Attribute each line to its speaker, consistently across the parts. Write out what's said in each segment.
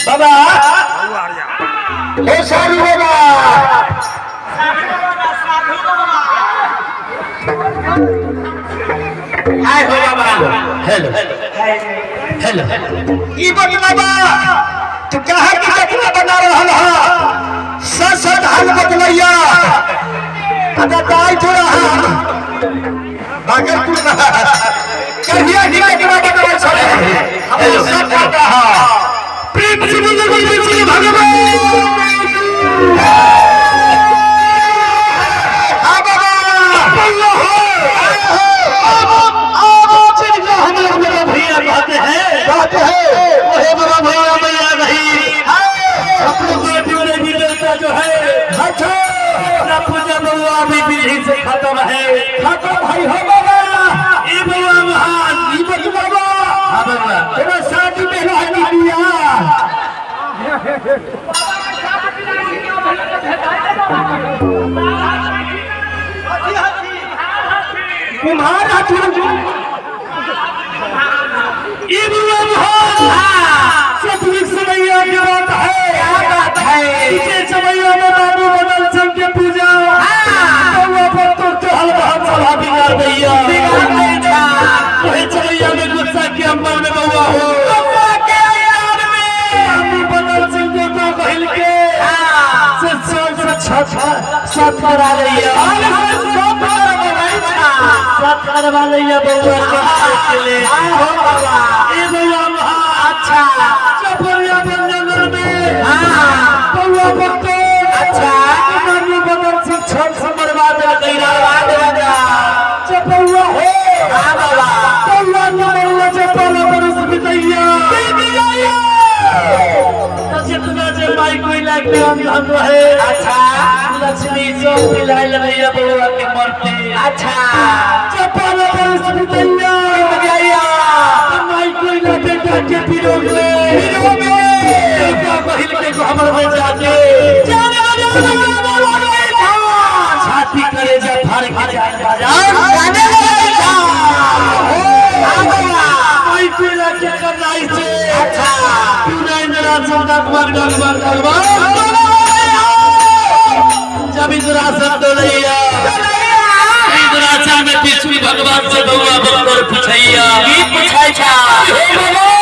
Speaker 1: बाबा हे साधू बाबा हाय हो बाबा हेलो हेलो ई बाबा तू कहा की चटना बना रहल ह सच हाल बतलैया अदा दाई तो रहा भागलपुर ना कहिया हिला के बाबा का छोड़े हम सब खाता है प्रेम से बोल भगवान हां बाबा अल्लाह कहते हैं वही बड़ा भैया मैया नहीं अपने बेटे की देवता जो है अच्छा अपना पूजा बउआ भी पीढ़ी से खत्म है खत्म भाई हो बाबा ये बउआ महान ये बाबा हां बाबा तेरा शादी में है दिया कुम्हार हाथी ये बउआ महान सतयुग समैया की बात है इसे समैया में बाबू बदल सिंह के पूजा बउआ पर तो हलवा सभा बिगाड़ दैया वही समैया में गुस्सा के अंबर में बउआ हो बाबू बदल सिंह के तो कहल के साथ करा दैया साथ करवा दैया बउआ के लिए ये बउआ अच्छा चपरिया बंजर में बउआ भक्तो अच्छा बाबू बदल सिंह छल समरवाद लगा चपौआ हो हां बाबा बउआ ने बउआ चपौआ बरस बितैया तो जितना जे माई कोई लागे हम है अच्छा लक्ष्मी जो पिलाई लगैया बउआ के मरते अच्छा चपौआ बरस बितैया माई कोई लागे के विरोध में क्या बहिल के हमर में जाके छाती करे जा फाड़ के बाजार गाने लगा कोई कोई लागे करनाई से अच्छा पूरा मेरा सौदा भगवान जब इधरा सब डोलैया इधरा चा में पिछली भगवान से बउआ बकर पूछैया की पूछै छा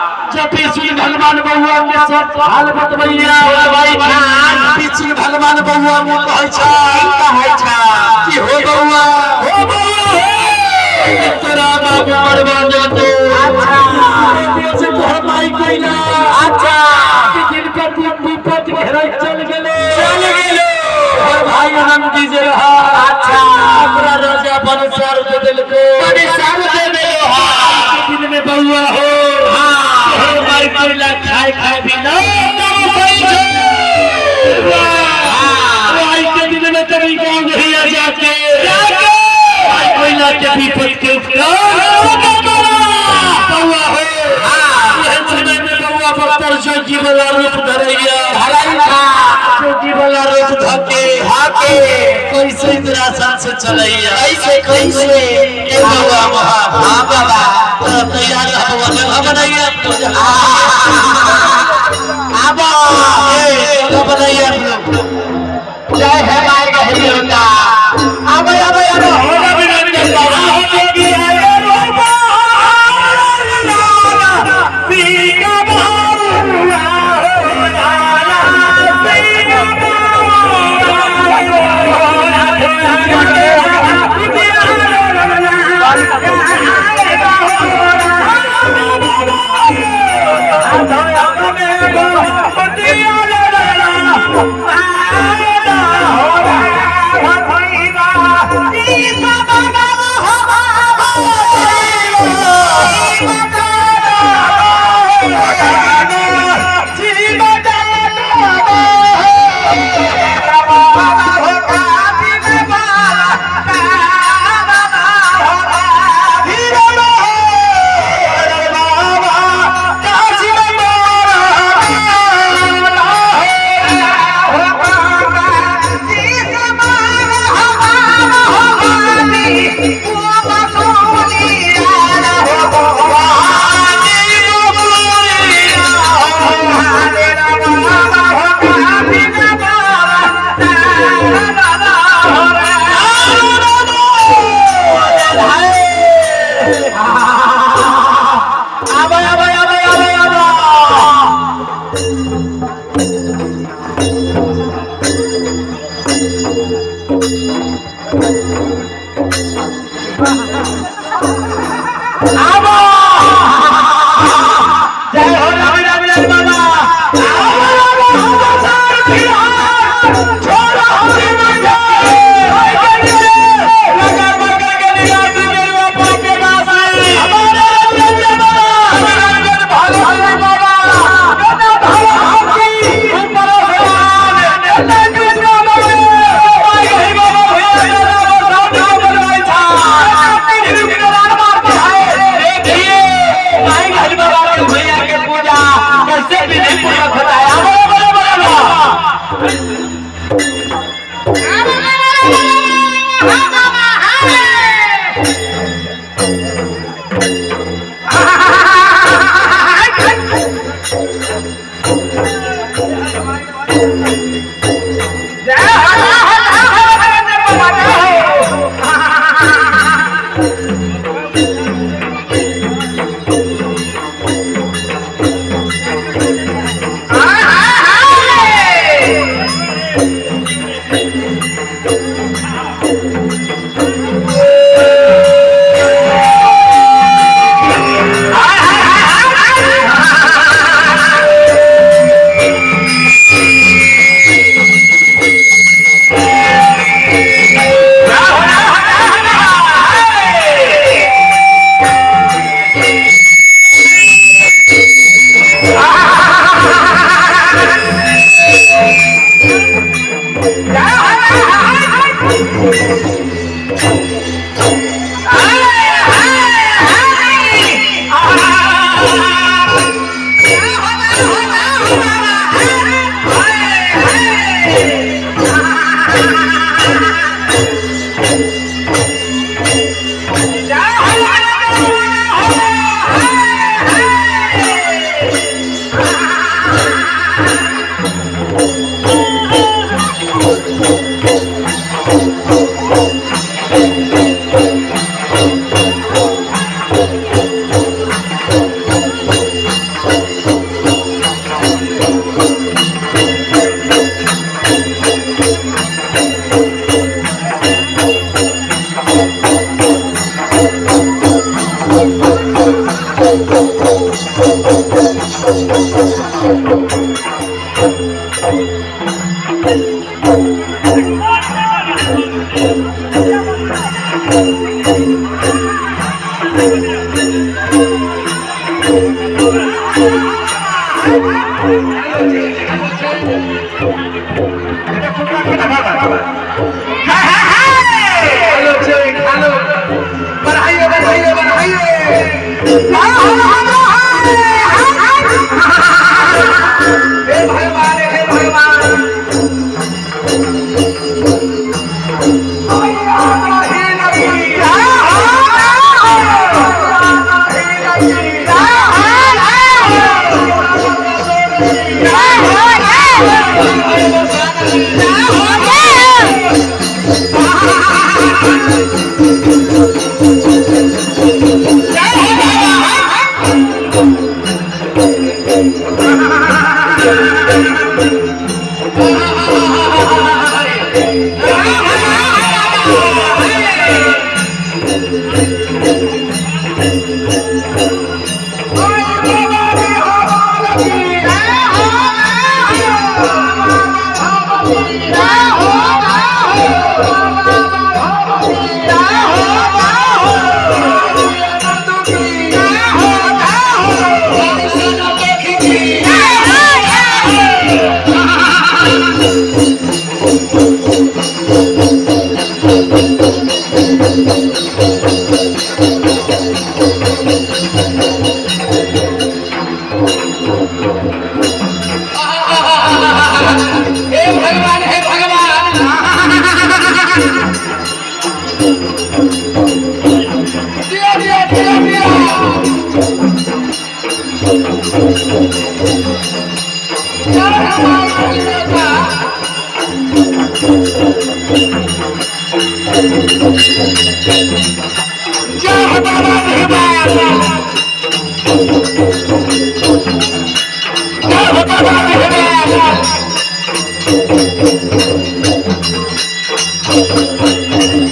Speaker 1: भगवान बउआ के सब हाल बतबैया पीछे भगवान बउआ में कहै छा कि हो बउआ तेरा बाबू मरवा जातो अच्छा से तोहर माई कइला अच्छा दिन के दिन विपत घेरै चल गेले और भाई हम दीजे रहा अच्छा अपना राजा बनसार दे दिलको बनसार दे देलो हां दिन में बउआ हो हां माई कइला खाए खाए बिना आई के दिन में तेरी गांव नहीं आ जाते आई कइला के विपत के बउआ हो यह समय में बउआ बख्तर जोगी वाला रूप धरैया जोगी वाला रूप धके कैसे इतना सान से चलैया कैसे ए बउआ हां बाबा तैयार भगवान बनाइए आबा ए बनाइए जय है माय गहरी होता आबा होगा बिना बाबा जोगी आए रोबा पीका बाबा हो जाना पीका बाबा जय हो राम राम राम
Speaker 2: Thank you.